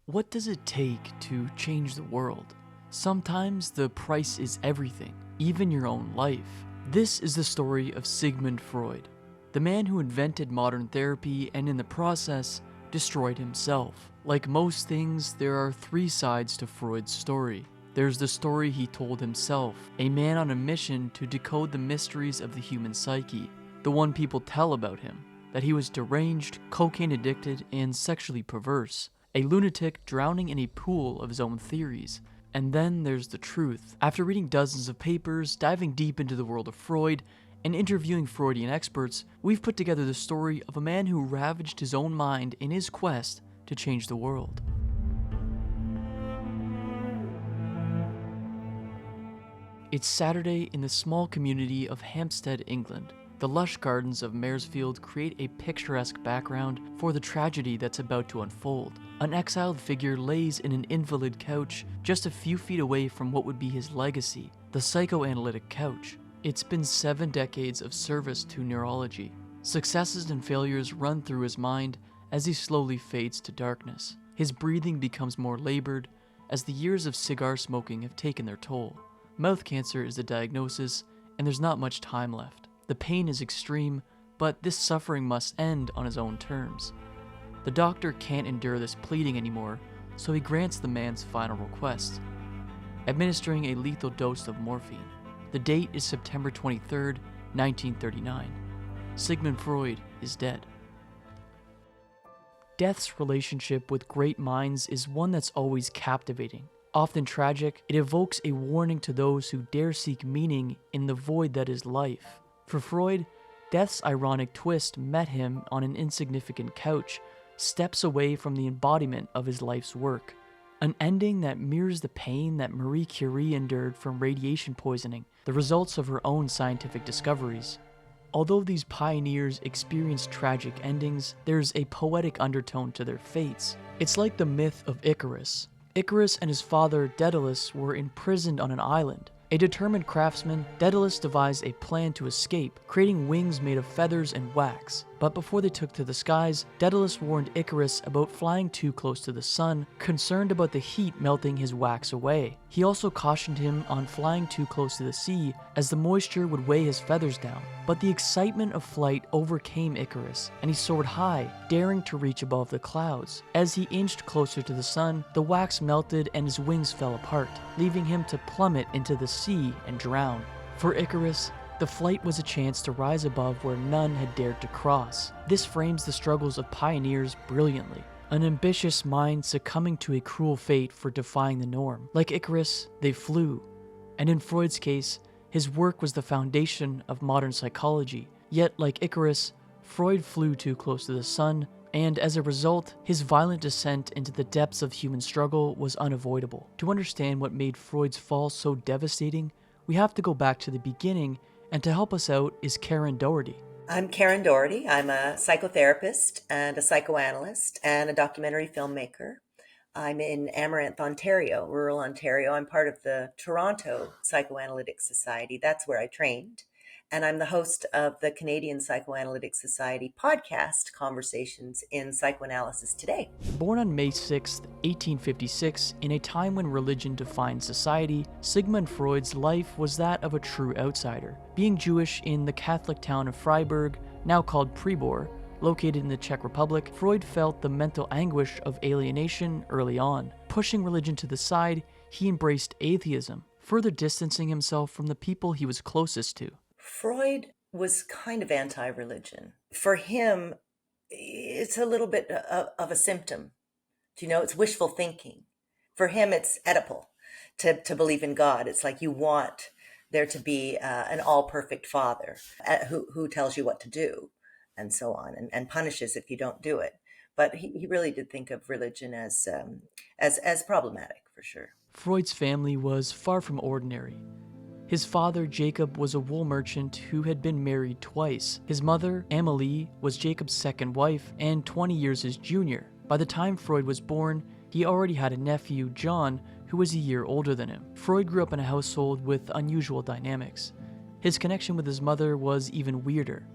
What does it take to change the world? Sometimes the price is everything, even your own life. This is the story of Sigmund Freud, the man who invented modern therapy and in the process destroyed himself. Like most things, there are three sides to Freud's story. There's the story he told himself, a man on a mission to decode the mysteries of the human psyche, the one people tell about him, that he was deranged, cocaine addicted, and sexually perverse. A lunatic drowning in a pool of his own theories. And then there's the truth. After reading dozens of papers, diving deep into the world of Freud, and interviewing Freudian experts, we've put together the story of a man who ravaged his own mind in his quest to change the world. It's Saturday in the small community of Hampstead, England. The lush gardens of Maresfield create a picturesque background for the tragedy that's about to unfold. An exiled figure lays in an invalid couch just a few feet away from what would be his legacy, the psychoanalytic couch. It's been 7 decades of service to neurology. Successes and failures run through his mind as he slowly fades to darkness. His breathing becomes more labored as the years of cigar smoking have taken their toll. Mouth cancer is the diagnosis, and there's not much time left. The pain is extreme, but this suffering must end on his own terms. The doctor can't endure this pleading anymore, so he grants the man's final request, administering a lethal dose of morphine. The date is September 23rd, 1939. Sigmund Freud is dead. Death's relationship with great minds is one that's always captivating. Often tragic, it evokes a warning to those who dare seek meaning in the void that is life. For Freud, death's ironic twist met him on an insignificant couch, steps away from the embodiment of his life's work. An ending that mirrors the pain that Marie Curie endured from radiation poisoning, the results of her own scientific discoveries. Although these pioneers experienced tragic endings, there's a poetic undertone to their fates. It's like the myth of Icarus. Icarus and his father, Daedalus, were imprisoned on an island. A determined craftsman, Daedalus devised a plan to escape, creating wings made of feathers and wax. But before they took to the skies, Daedalus warned Icarus about flying too close to the sun, concerned about the heat melting his wax away. He also cautioned him on flying too close to the sea, as the moisture would weigh his feathers down. But the excitement of flight overcame Icarus, and he soared high, daring to reach above the clouds. As he inched closer to the sun, the wax melted and his wings fell apart, leaving him to plummet into the sea and drown. For Icarus, the flight was a chance to rise above where none had dared to cross. This frames the struggles of pioneers brilliantly. An ambitious mind succumbing to a cruel fate for defying the norm. Like Icarus, they flew. And in Freud's case, his work was the foundation of modern psychology. Yet, like Icarus, Freud flew too close to the sun, and as a result, his violent descent into the depths of human struggle was unavoidable. To understand what made Freud's fall so devastating, we have to go back to the beginning, and to help us out is Karen Doherty. I'm Karen Doherty. I'm a psychotherapist and a psychoanalyst and a documentary filmmaker. I'm in Amaranth, Ontario, rural Ontario. I'm part of the Toronto Psychoanalytic Society. That's where I trained. And I'm the host of the Canadian Psychoanalytic Society podcast, Conversations in Psychoanalysis Today. Born on May 6, 1856, in a time when religion defined society, Sigmund Freud's life was that of a true outsider. Being Jewish in the Catholic town of Freiburg, now called Pribor, located in the Czech Republic, Freud felt the mental anguish of alienation early on. Pushing religion to the side, he embraced atheism, further distancing himself from the people he was closest to. Freud was kind of anti-religion. For him, it's a little bit of a symptom. It's wishful thinking. For him, it's Oedipal to believe in God. It's like you want there to be an all-perfect father who tells you what to do and so on, and punishes if you don't do it. But he really did think of religion as problematic, for sure. Freud's family was far from ordinary. His father, Jacob, was a wool merchant who had been married twice. His mother, Amélie, was Jacob's second wife and 20 years his junior. By the time Freud was born, he already had a nephew, John, who was a year older than him. Freud grew up in a household with unusual dynamics. His connection with his mother was even weirder.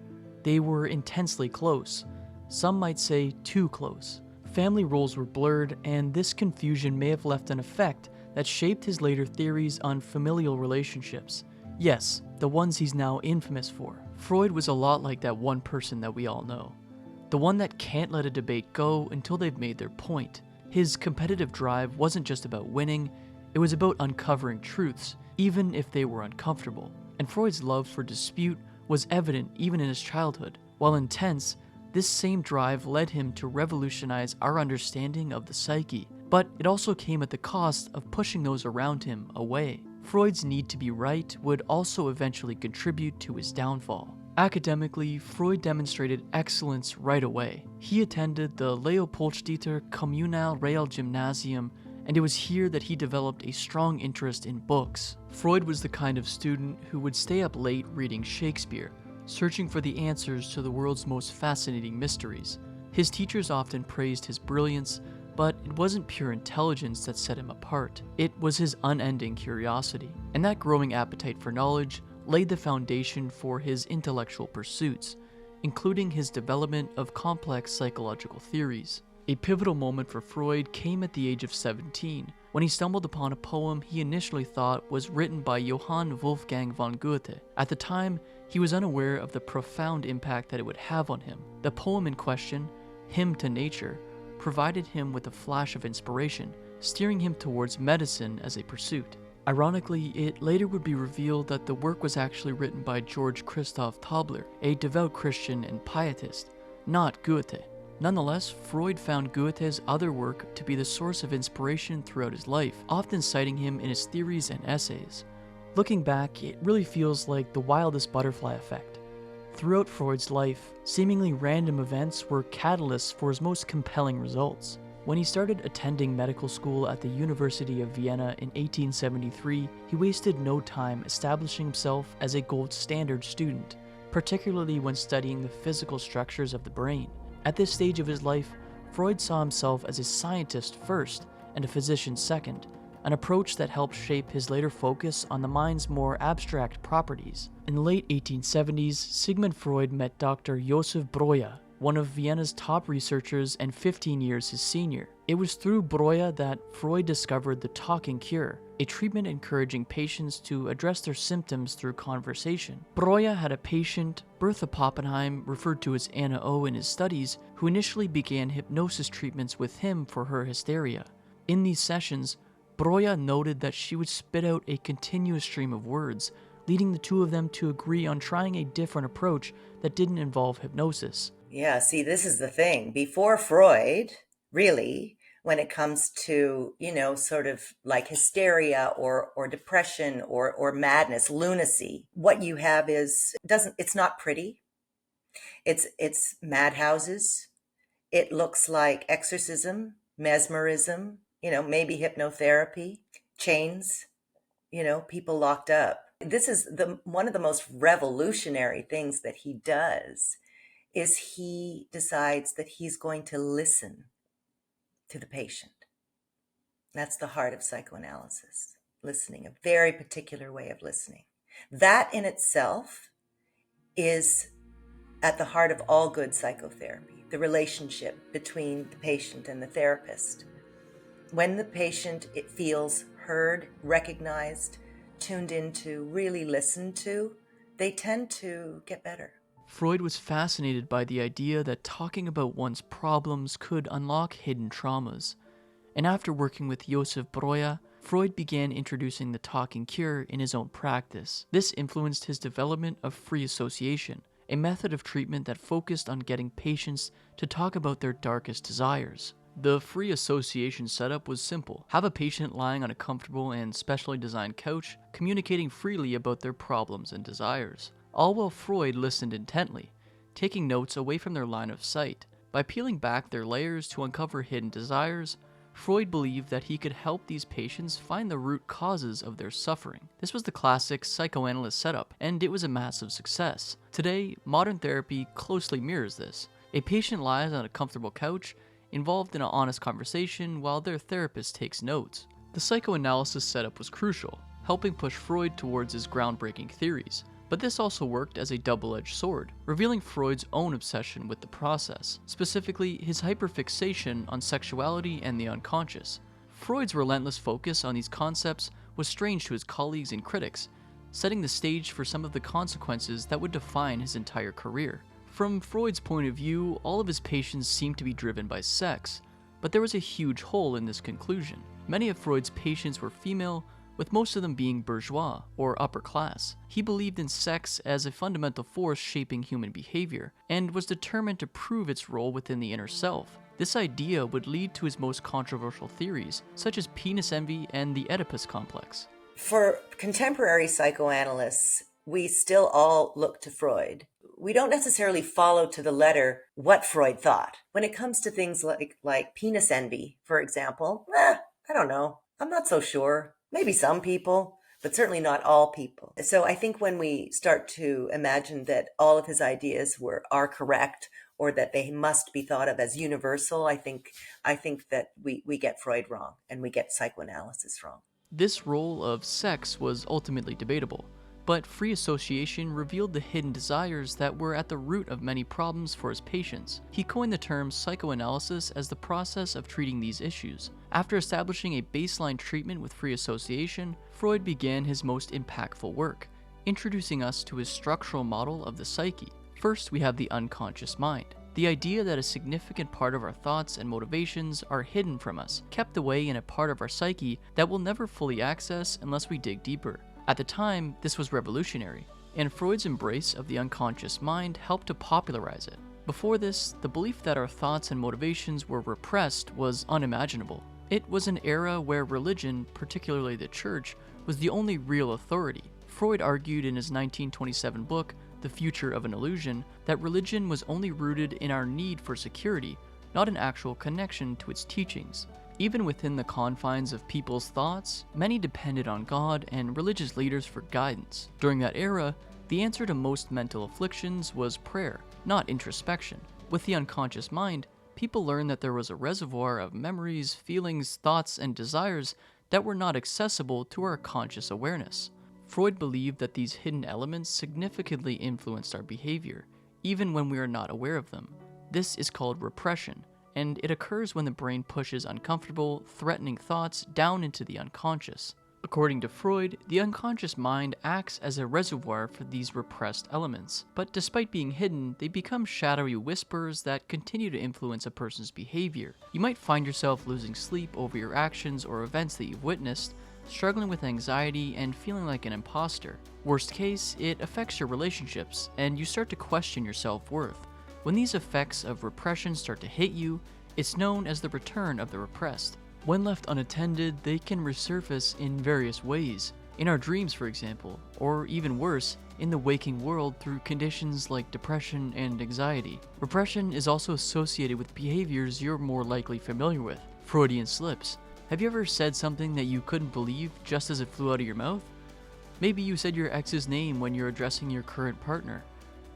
They were intensely close. Some might say too close. Family roles were blurred, and this confusion may have left an effect that shaped his later theories on familial relationships. Yes, the ones he's now infamous for. Freud was a lot like that one person that we all know. The one that can't let a debate go until they've made their point. His competitive drive wasn't just about winning, it was about uncovering truths, even if they were uncomfortable. And Freud's love for dispute was evident even in his childhood. While intense, this same drive led him to revolutionize our understanding of the psyche, but it also came at the cost of pushing those around him away. Freud's need to be right would also eventually contribute to his downfall. Academically, Freud demonstrated excellence right away. He attended the Leopoldstädter Kommunal Realgymnasium, and it was here that he developed a strong interest in books. Freud was the kind of student who would stay up late reading Shakespeare, searching for the answers to the world's most fascinating mysteries. His teachers often praised his brilliance, but it wasn't pure intelligence that set him apart. It was his unending curiosity, and that growing appetite for knowledge laid the foundation for his intellectual pursuits, including his development of complex psychological theories. A pivotal moment for Freud came at the age of 17, when he stumbled upon a poem he initially thought was written by Johann Wolfgang von Goethe. At the time, he was unaware of the profound impact that it would have on him. The poem in question, Hymn to Nature, provided him with a flash of inspiration, steering him towards medicine as a pursuit. Ironically, it later would be revealed that the work was actually written by George Christoph Tobler, a devout Christian and pietist, not Goethe. Nonetheless, Freud found Goethe's other work to be the source of inspiration throughout his life, often citing him in his theories and essays. Looking back, it really feels like the wildest butterfly effect. Throughout Freud's life, seemingly random events were catalysts for his most compelling results. When he started attending medical school at the University of Vienna in 1873, he wasted no time establishing himself as a gold standard student, particularly when studying the physical structures of the brain. At this stage of his life, Freud saw himself as a scientist first and a physician second, an approach that helped shape his later focus on the mind's more abstract properties. In the late 1870s, Sigmund Freud met Dr. Josef Breuer, one of Vienna's top researchers and 15 years his senior. It was through Breuer that Freud discovered the talking cure, a treatment encouraging patients to address their symptoms through conversation. Breuer had a patient, Bertha Poppenheim, referred to as Anna O in his studies, who initially began hypnosis treatments with him for her hysteria. In these sessions, Breuer noted that she would spit out a continuous stream of words, leading the two of them to agree on trying a different approach that didn't involve hypnosis. Yeah, see, this is the thing. Before Freud, really, when it comes to, sort of like hysteria or depression or madness, lunacy, what you have is it's not pretty. It's madhouses. It looks like exorcism, mesmerism, maybe hypnotherapy, chains, people locked up. This is one of the most revolutionary things that he does is he decides that he's going to listen to the patient. That's the heart of psychoanalysis, listening, a very particular way of listening. That in itself is at the heart of all good psychotherapy, the relationship between the patient and the therapist. When the patient feels heard, recognized, tuned into, really listened to, they tend to get better. Freud was fascinated by the idea that talking about one's problems could unlock hidden traumas. And after working with Josef Breuer, Freud began introducing the talking cure in his own practice. This influenced his development of free association, a method of treatment that focused on getting patients to talk about their darkest desires. The free association setup was simple. Have a patient lying on a comfortable and specially designed couch, communicating freely about their problems and desires. All while Freud listened intently, taking notes away from their line of sight. By peeling back their layers to uncover hidden desires, Freud believed that he could help these patients find the root causes of their suffering. This was the classic psychoanalyst setup, and it was a massive success. Today, modern therapy closely mirrors this. A patient lies on a comfortable couch, involved in an honest conversation while their therapist takes notes. The psychoanalysis setup was crucial, helping push Freud towards his groundbreaking theories. But this also worked as a double-edged sword, revealing Freud's own obsession with the process, specifically his hyperfixation on sexuality and the unconscious. Freud's relentless focus on these concepts was strange to his colleagues and critics, setting the stage for some of the consequences that would define his entire career. From Freud's point of view, all of his patients seemed to be driven by sex, but there was a huge hole in this conclusion. Many of Freud's patients were female, with most of them being bourgeois, or upper class. He believed in sex as a fundamental force shaping human behavior, and was determined to prove its role within the inner self. This idea would lead to his most controversial theories, such as penis envy and the Oedipus complex. For contemporary psychoanalysts, we still all look to Freud. We don't necessarily follow to the letter what Freud thought. When it comes to things like penis envy, for example, I don't know. I'm not so sure. Maybe some people, but certainly not all people. So I think when we start to imagine that all of his ideas are correct, or that they must be thought of as universal, I think that we get Freud wrong, and we get psychoanalysis wrong. This role of sex was ultimately debatable, but free association revealed the hidden desires that were at the root of many problems for his patients. He coined the term psychoanalysis as the process of treating these issues. After establishing a baseline treatment with free association, Freud began his most impactful work, introducing us to his structural model of the psyche. First, we have the unconscious mind. The idea that a significant part of our thoughts and motivations are hidden from us, kept away in a part of our psyche that we'll never fully access unless we dig deeper. At the time, this was revolutionary, and Freud's embrace of the unconscious mind helped to popularize it. Before this, the belief that our thoughts and motivations were repressed was unimaginable. It was an era where religion, particularly the church, was the only real authority. Freud argued in his 1927 book, The Future of an Illusion, that religion was only rooted in our need for security, not an actual connection to its teachings. Even within the confines of people's thoughts, many depended on God and religious leaders for guidance. During that era, the answer to most mental afflictions was prayer, not introspection. With the unconscious mind, people learned that there was a reservoir of memories, feelings, thoughts, and desires that were not accessible to our conscious awareness. Freud believed that these hidden elements significantly influenced our behavior, even when we are not aware of them. This is called repression, and it occurs when the brain pushes uncomfortable, threatening thoughts down into the unconscious. According to Freud, the unconscious mind acts as a reservoir for these repressed elements, but despite being hidden, they become shadowy whispers that continue to influence a person's behavior. You might find yourself losing sleep over your actions or events that you've witnessed, struggling with anxiety and feeling like an imposter. Worst case, it affects your relationships, and you start to question your self-worth. When these effects of repression start to hit you, it's known as the return of the repressed. When left unattended, they can resurface in various ways. In our dreams, for example, or even worse, in the waking world through conditions like depression and anxiety. Repression is also associated with behaviors you're more likely familiar with. Freudian slips. Have you ever said something that you couldn't believe just as it flew out of your mouth? Maybe you said your ex's name when you're addressing your current partner.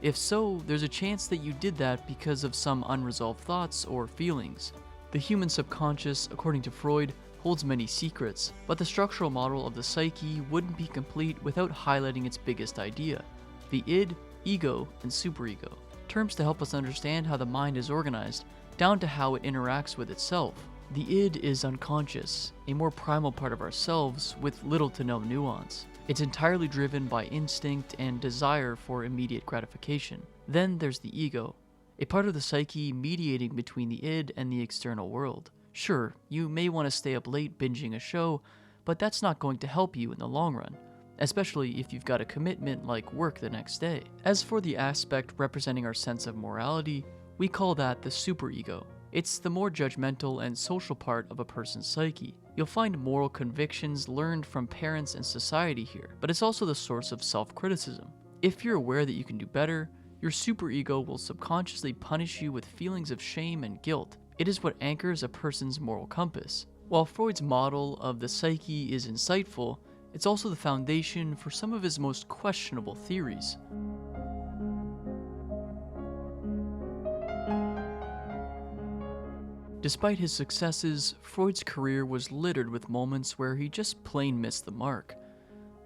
If so, there's a chance that you did that because of some unresolved thoughts or feelings. The human subconscious, according to Freud, holds many secrets, but the structural model of the psyche wouldn't be complete without highlighting its biggest idea: the id, ego, and superego. Terms to help us understand how the mind is organized, down to how it interacts with itself. The id is unconscious, a more primal part of ourselves with little to no nuance. It's entirely driven by instinct and desire for immediate gratification. Then there's the ego, a part of the psyche mediating between the id and the external world. Sure, you may want to stay up late binging a show, but that's not going to help you in the long run, especially if you've got a commitment like work the next day. As for the aspect representing our sense of morality, we call that the superego. It's the more judgmental and social part of a person's psyche. You'll find moral convictions learned from parents and society here, but it's also the source of self-criticism. If you're aware that you can do better, your superego will subconsciously punish you with feelings of shame and guilt. It is what anchors a person's moral compass. While Freud's model of the psyche is insightful, it's also the foundation for some of his most questionable theories. Despite his successes, Freud's career was littered with moments where he just plain missed the mark.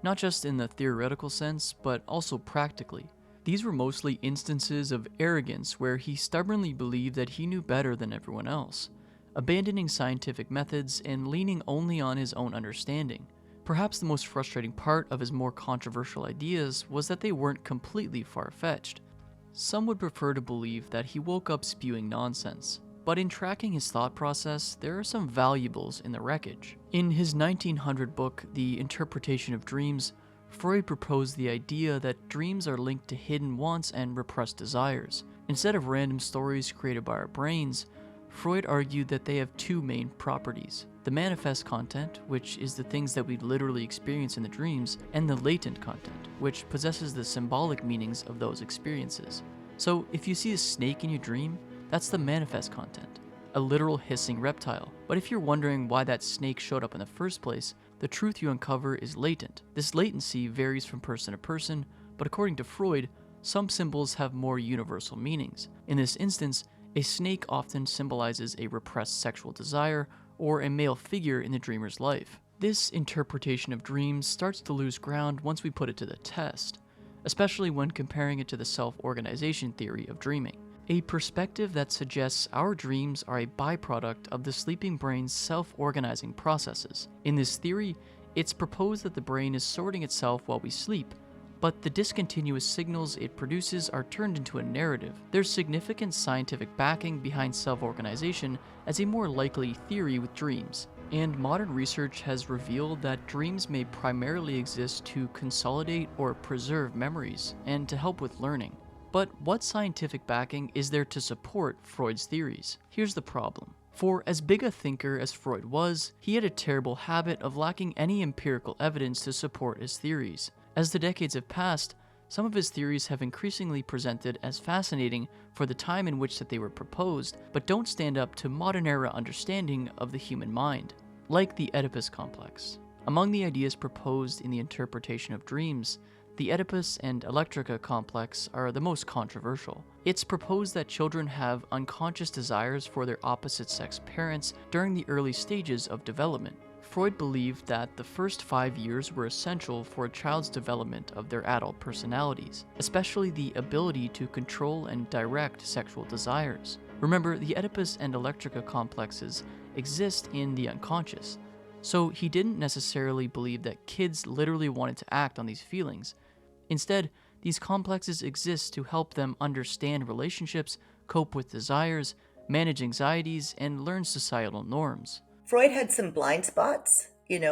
not just in the theoretical sense, but also practically. These were mostly instances of arrogance where he stubbornly believed that he knew better than everyone else, abandoning scientific methods and leaning only on his own understanding. Perhaps the most frustrating part of his more controversial ideas was that they weren't completely far-fetched. Some would prefer to believe that he woke up spewing nonsense, but in tracking his thought process, there are some valuables in the wreckage. In his 1900 book, The Interpretation of Dreams, Freud proposed the idea that dreams are linked to hidden wants and repressed desires. Instead of random stories created by our brains, Freud argued that they have two main properties: the manifest content, which is the things that we literally experience in the dreams, and the latent content, which possesses the symbolic meanings of those experiences. So if you see a snake in your dream, that's the manifest content, a literal hissing reptile. But if you're wondering why that snake showed up in the first place, the truth you uncover is latent. This latency varies from person to person, but according to Freud, some symbols have more universal meanings. In this instance, a snake often symbolizes a repressed sexual desire or a male figure in the dreamer's life. This interpretation of dreams starts to lose ground once we put it to the test, especially when comparing it to the self-organization theory of dreaming, a perspective that suggests our dreams are a byproduct of the sleeping brain's self-organizing processes. In this theory, it's proposed that the brain is sorting itself while we sleep, but the discontinuous signals it produces are turned into a narrative. There's significant scientific backing behind self-organization as a more likely theory with dreams, and modern research has revealed that dreams may primarily exist to consolidate or preserve memories, and to help with learning. But what scientific backing is there to support Freud's theories? Here's the problem. For as big a thinker as Freud was, he had a terrible habit of lacking any empirical evidence to support his theories. As the decades have passed, some of his theories have increasingly presented as fascinating for the time in which that they were proposed, but don't stand up to modern-era understanding of the human mind, like the Oedipus complex. Among the ideas proposed in the interpretation of dreams, the Oedipus and Electrica complex are the most controversial. It's proposed that children have unconscious desires for their opposite-sex parents during the early stages of development. Freud believed that the first 5 years were essential for a child's development of their adult personalities, especially the ability to control and direct sexual desires. Remember, the Oedipus and Electrica complexes exist in the unconscious, so he didn't necessarily believe that kids literally wanted to act on these feelings. Instead, these complexes exist to help them understand relationships, cope with desires, manage anxieties, and learn societal norms. Freud had some blind spots,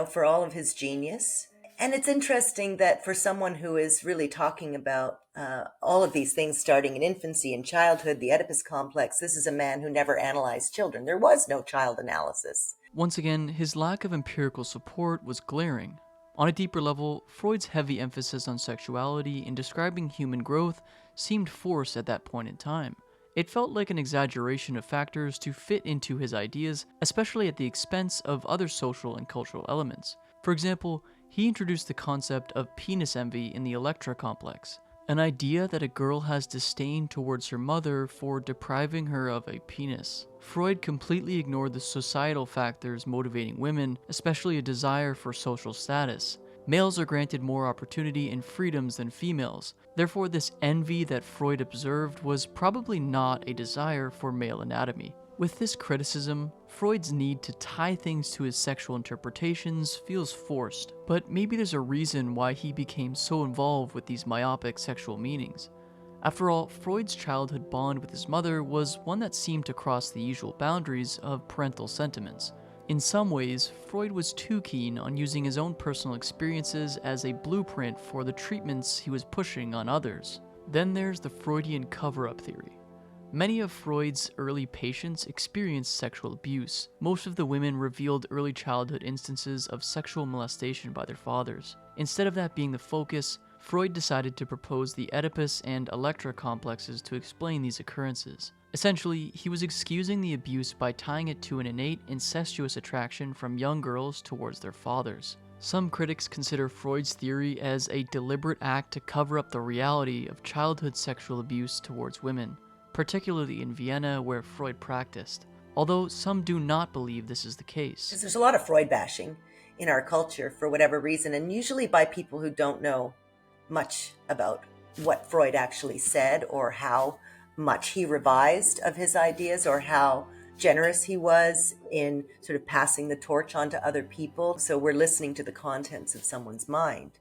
for all of his genius. And it's interesting that for someone who is really talking about all of these things starting in infancy and childhood, the Oedipus complex, this is a man who never analyzed children. There was no child analysis. Once again, his lack of empirical support was glaring. On a deeper level, Freud's heavy emphasis on sexuality in describing human growth seemed forced at that point in time. It felt like an exaggeration of factors to fit into his ideas, especially at the expense of other social and cultural elements. For example, he introduced the concept of penis envy in the Electra complex, an idea that a girl has disdain towards her mother for depriving her of a penis. Freud completely ignored the societal factors motivating women, especially a desire for social status. Males are granted more opportunity and freedoms than females. Therefore, this envy that Freud observed was probably not a desire for male anatomy. With this criticism, Freud's need to tie things to his sexual interpretations feels forced, but maybe there's a reason why he became so involved with these myopic sexual meanings. After all, Freud's childhood bond with his mother was one that seemed to cross the usual boundaries of parental sentiments. In some ways, Freud was too keen on using his own personal experiences as a blueprint for the treatments he was pushing on others. Then there's the Freudian cover-up theory. Many of Freud's early patients experienced sexual abuse. Most of the women revealed early childhood instances of sexual molestation by their fathers. Instead of that being the focus, Freud decided to propose the Oedipus and Electra complexes to explain these occurrences. Essentially, he was excusing the abuse by tying it to an innate incestuous attraction from young girls towards their fathers. Some critics consider Freud's theory as a deliberate act to cover up the reality of childhood sexual abuse towards women, particularly in Vienna where Freud practiced, although some do not believe this is the case. There's a lot of Freud bashing in our culture for whatever reason, and usually by people who don't know much about what Freud actually said, or how much he revised of his ideas, or how generous he was in sort of passing the torch on to other people. So we're listening to the contents of someone's mind.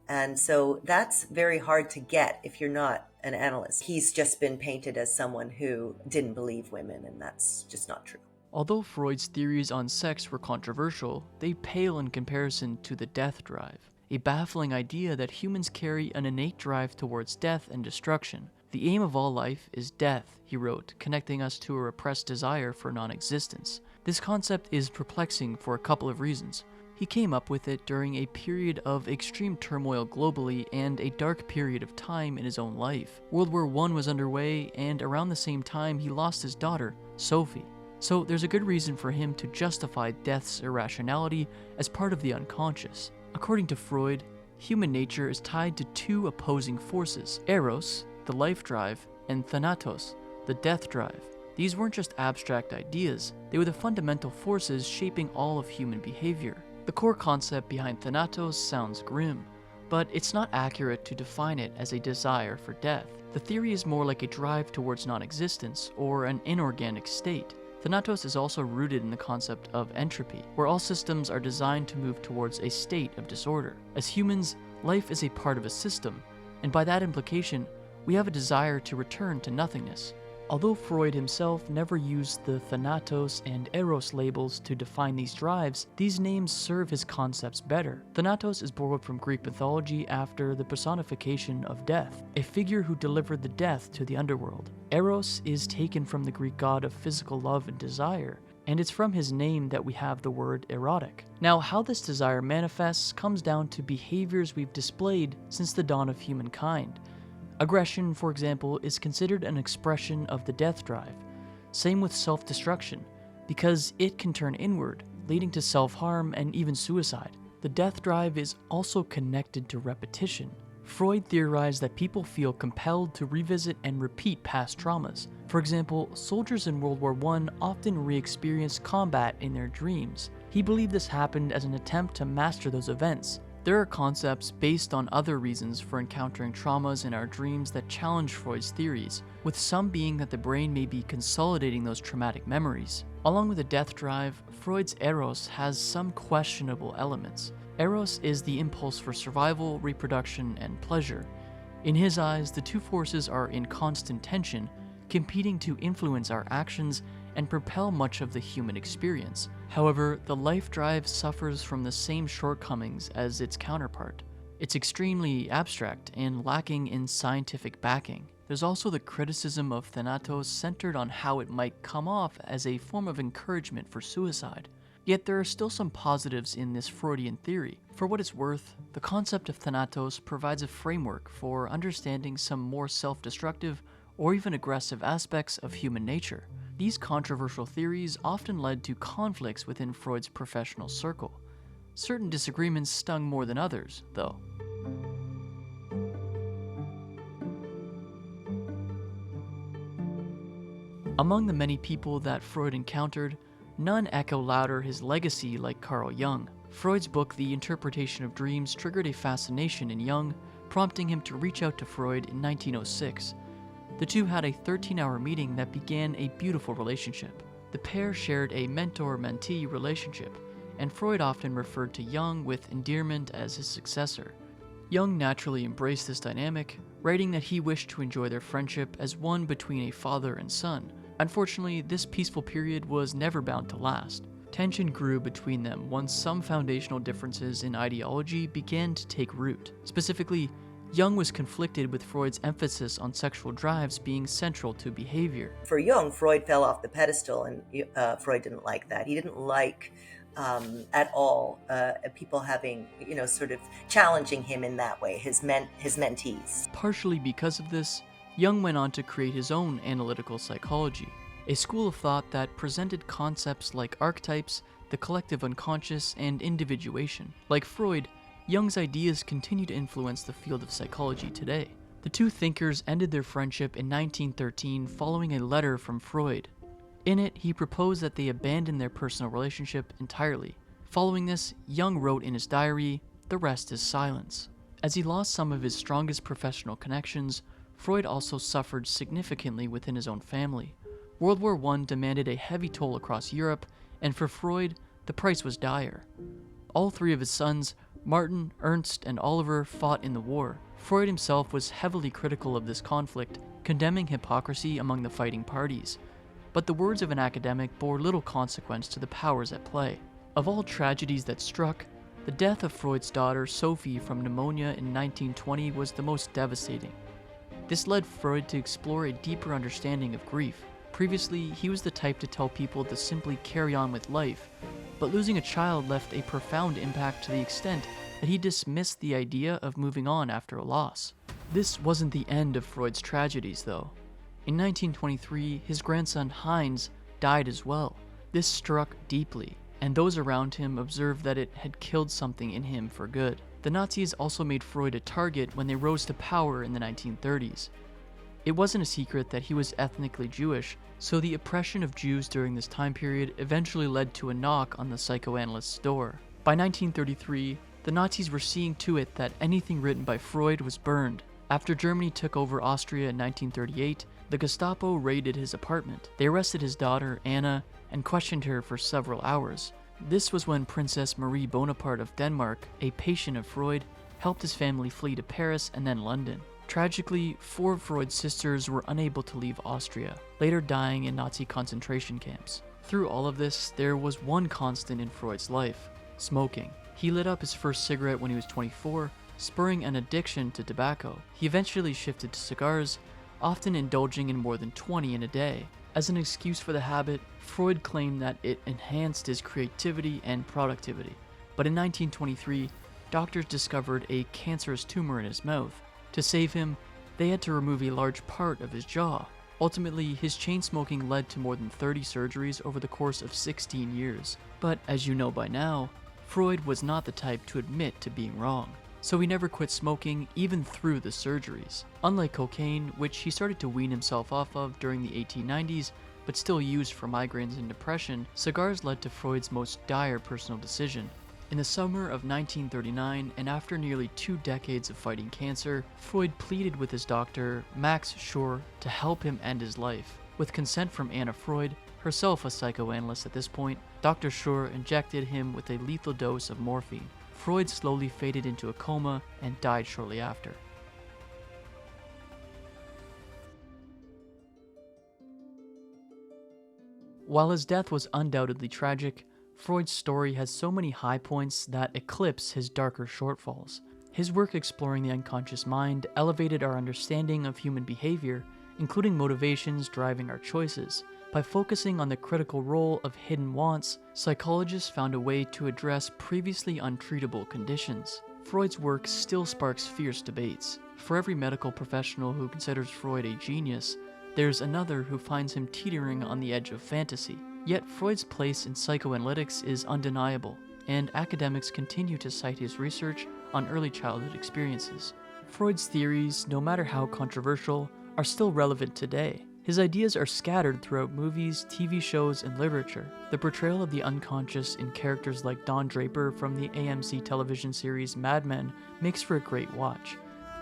And so that's very hard to get if you're not an analyst. He's just been painted as someone who didn't believe women, and that's just not true. Although Freud's theories on sex were controversial, they pale in comparison to the death drive, a baffling idea that humans carry an innate drive towards death and destruction. The aim of all life is death, he wrote, connecting us to a repressed desire for non-existence. This concept is perplexing for a couple of reasons. He came up with it during a period of extreme turmoil globally and a dark period of time in his own life. World War I was underway, and around the same time he lost his daughter, Sophie. So there's a good reason for him to justify death's irrationality as part of the unconscious. According to Freud, human nature is tied to two opposing forces: Eros, the life drive, and Thanatos, the death drive. These weren't just abstract ideas, they were the fundamental forces shaping all of human behavior. The core concept behind Thanatos sounds grim, but it's not accurate to define it as a desire for death. The theory is more like a drive towards non-existence, or an inorganic state. Thanatos is also rooted in the concept of entropy, where all systems are designed to move towards a state of disorder. As humans, life is a part of a system, and by that implication, we have a desire to return to nothingness. Although Freud himself never used the Thanatos and Eros labels to define these drives, these names serve his concepts better. Thanatos is borrowed from Greek mythology after the personification of death, a figure who delivered the death to the underworld. Eros is taken from the Greek god of physical love and desire, and it's from his name that we have the word erotic. Now, how this desire manifests comes down to behaviors we've displayed since the dawn of humankind. Aggression, for example, is considered an expression of the death drive. Same with self-destruction, because it can turn inward, leading to self-harm and even suicide. The death drive is also connected to repetition. Freud theorized that people feel compelled to revisit and repeat past traumas. For example, soldiers in World War I often re-experienced combat in their dreams. He believed this happened as an attempt to master those events. There are concepts based on other reasons for encountering traumas in our dreams that challenge Freud's theories, with some being that the brain may be consolidating those traumatic memories. Along with the death drive, Freud's Eros has some questionable elements. Eros is the impulse for survival, reproduction, and pleasure. In his eyes, the two forces are in constant tension, competing to influence our actions and propel much of the human experience. However, the life drive suffers from the same shortcomings as its counterpart. It's extremely abstract and lacking in scientific backing. There's also the criticism of Thanatos centered on how it might come off as a form of encouragement for suicide. Yet there are still some positives in this Freudian theory. For what it's worth, the concept of Thanatos provides a framework for understanding some more self-destructive or even aggressive aspects of human nature. These controversial theories often led to conflicts within Freud's professional circle. Certain disagreements stung more than others, though. Among the many people that Freud encountered, none echo louder his legacy like Carl Jung. Freud's book, The Interpretation of Dreams, triggered a fascination in Jung, prompting him to reach out to Freud in 1906. The two had a 13-hour meeting that began a beautiful relationship. The pair shared a mentor-mentee relationship, and Freud often referred to Jung with endearment as his successor. Jung naturally embraced this dynamic, writing that he wished to enjoy their friendship as one between a father and son. Unfortunately, this peaceful period was never bound to last. Tension grew between them once some foundational differences in ideology began to take root. Specifically, Jung was conflicted with Freud's emphasis on sexual drives being central to behavior. For Jung, Freud fell off the pedestal, and Freud didn't like that. He didn't like at all people having, sort of challenging him in that way, his mentees. Partially because of this, Jung went on to create his own analytical psychology, a school of thought that presented concepts like archetypes, the collective unconscious, and individuation. Like Freud, Jung's ideas continue to influence the field of psychology today. The two thinkers ended their friendship in 1913 following a letter from Freud. In it, he proposed that they abandon their personal relationship entirely. Following this, Jung wrote in his diary, "The rest is silence." As he lost some of his strongest professional connections, Freud also suffered significantly within his own family. World War I demanded a heavy toll across Europe, and for Freud, the price was dire. All three of his sons, Martin, Ernst, and Oliver, fought in the war. Freud himself was heavily critical of this conflict, condemning hypocrisy among the fighting parties. But the words of an academic bore little consequence to the powers at play. Of all tragedies that struck, the death of Freud's daughter, Sophie, from pneumonia in 1920 was the most devastating. This led Freud to explore a deeper understanding of grief. Previously, he was the type to tell people to simply carry on with life, but losing a child left a profound impact to the extent that he dismissed the idea of moving on after a loss. This wasn't the end of Freud's tragedies, though. In 1923, his grandson Heinz died as well. This struck deeply, and those around him observed that it had killed something in him for good. The Nazis also made Freud a target when they rose to power in the 1930s. It wasn't a secret that he was ethnically Jewish, so the oppression of Jews during this time period eventually led to a knock on the psychoanalyst's door. By 1933, the Nazis were seeing to it that anything written by Freud was burned. After Germany took over Austria in 1938, the Gestapo raided his apartment. They arrested his daughter, Anna, and questioned her for several hours. This was when Princess Marie Bonaparte of Denmark, a patient of Freud, helped his family flee to Paris and then London. Tragically, 4 of Freud's sisters were unable to leave Austria, later dying in Nazi concentration camps. Through all of this, there was one constant in Freud's life: smoking. He lit up his first cigarette when he was 24, spurring an addiction to tobacco. He eventually shifted to cigars, often indulging in more than 20 in a day. As an excuse for the habit, Freud claimed that it enhanced his creativity and productivity. But in 1923, doctors discovered a cancerous tumor in his mouth. To save him, they had to remove a large part of his jaw. Ultimately, his chain smoking led to more than 30 surgeries over the course of 16 years. But as you know by now, Freud was not the type to admit to being wrong. So he never quit smoking even through the surgeries. Unlike cocaine, which he started to wean himself off of during the 1890s, but still used for migraines and depression, cigars led to Freud's most dire personal decision. In the summer of 1939, and after nearly 2 decades of fighting cancer, Freud pleaded with his doctor, Max Schur, to help him end his life. With consent from Anna Freud, herself a psychoanalyst at this point, Dr. Schur injected him with a lethal dose of morphine. Freud slowly faded into a coma and died shortly after. While his death was undoubtedly tragic, Freud's story has so many high points that eclipse his darker shortfalls. His work exploring the unconscious mind elevated our understanding of human behavior, including motivations driving our choices. By focusing on the critical role of hidden wants, psychologists found a way to address previously untreatable conditions. Freud's work still sparks fierce debates. For every medical professional who considers Freud a genius, there's another who finds him teetering on the edge of fantasy. Yet Freud's place in psychoanalytics is undeniable, and academics continue to cite his research on early childhood experiences. Freud's theories, no matter how controversial, are still relevant today. His ideas are scattered throughout movies, TV shows, and literature. The portrayal of the unconscious in characters like Don Draper from the AMC television series Mad Men makes for a great watch,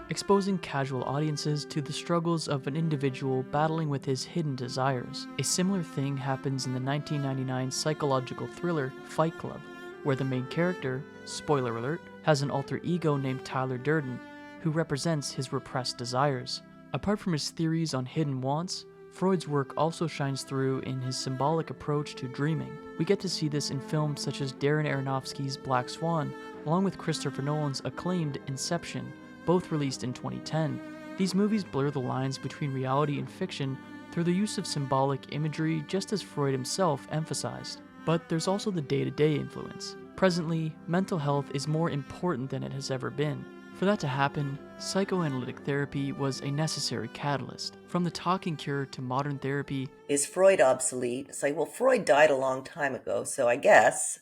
exposing casual audiences to the struggles of an individual battling with his hidden desires. A similar thing happens in the 1999 psychological thriller Fight Club, where the main character, spoiler alert, has an alter ego named Tyler Durden, who represents his repressed desires. Apart from his theories on hidden wants, Freud's work also shines through in his symbolic approach to dreaming. We get to see this in films such as Darren Aronofsky's Black Swan, along with Christopher Nolan's acclaimed Inception, both released in 2010. These movies blur the lines between reality and fiction through the use of symbolic imagery, just as Freud himself emphasized. But there's also the day-to-day influence. Presently, mental health is more important than it has ever been. For that to happen, psychoanalytic therapy was a necessary catalyst. From the talking cure to modern therapy. Is Freud obsolete? It's like, well, Freud died a long time ago, so I guess.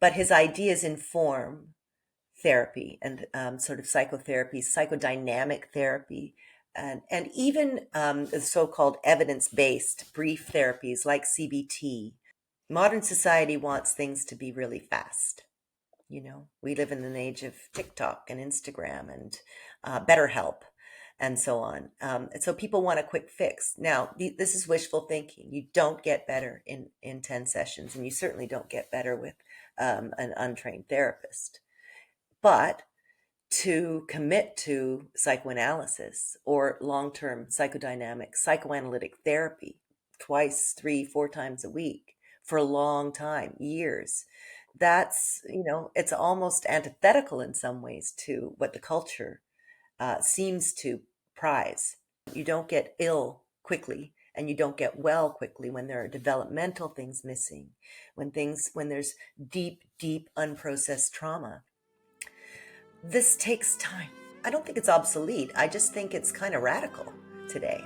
But his ideas inform therapy and sort of psychotherapy, psychodynamic therapy, and even the so-called evidence-based brief therapies like CBT. Modern society wants things to be really fast. You know, we live in an age of TikTok and Instagram and BetterHelp and so on. And so people want a quick fix. Now, this is wishful thinking. You don't get better in 10 sessions, and you certainly don't get better with an untrained therapist. But to commit to psychoanalysis or long-term psychodynamic psychoanalytic therapy twice, 3, 4 times a week for a long time, years, that's, it's almost antithetical in some ways to what the culture seems to prize. You don't get ill quickly and you don't get well quickly when there are developmental things missing, when there's deep, deep unprocessed trauma. This takes time. I don't think it's obsolete. I just think it's kind of radical today.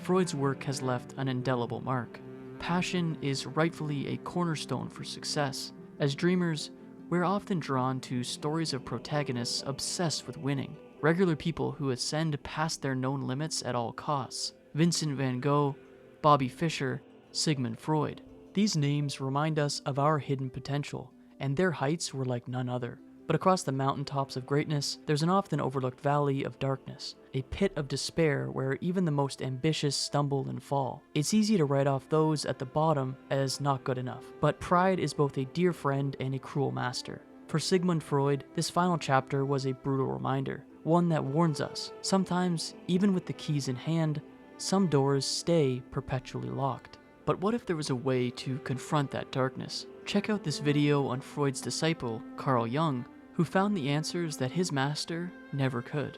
Freud's work has left an indelible mark. Passion is rightfully a cornerstone for success. As dreamers, we're often drawn to stories of protagonists obsessed with winning, regular people who ascend past their known limits at all costs. Vincent van Gogh, Bobby Fischer, Sigmund Freud. These names remind us of our hidden potential, and their heights were like none other. But across the mountaintops of greatness, there's an often overlooked valley of darkness, a pit of despair where even the most ambitious stumble and fall. It's easy to write off those at the bottom as not good enough, but pride is both a dear friend and a cruel master. For Sigmund Freud, this final chapter was a brutal reminder, one that warns us, sometimes, even with the keys in hand, some doors stay perpetually locked. But what if there was a way to confront that darkness? Check out this video on Freud's disciple, Carl Jung, who found the answers that his master never could.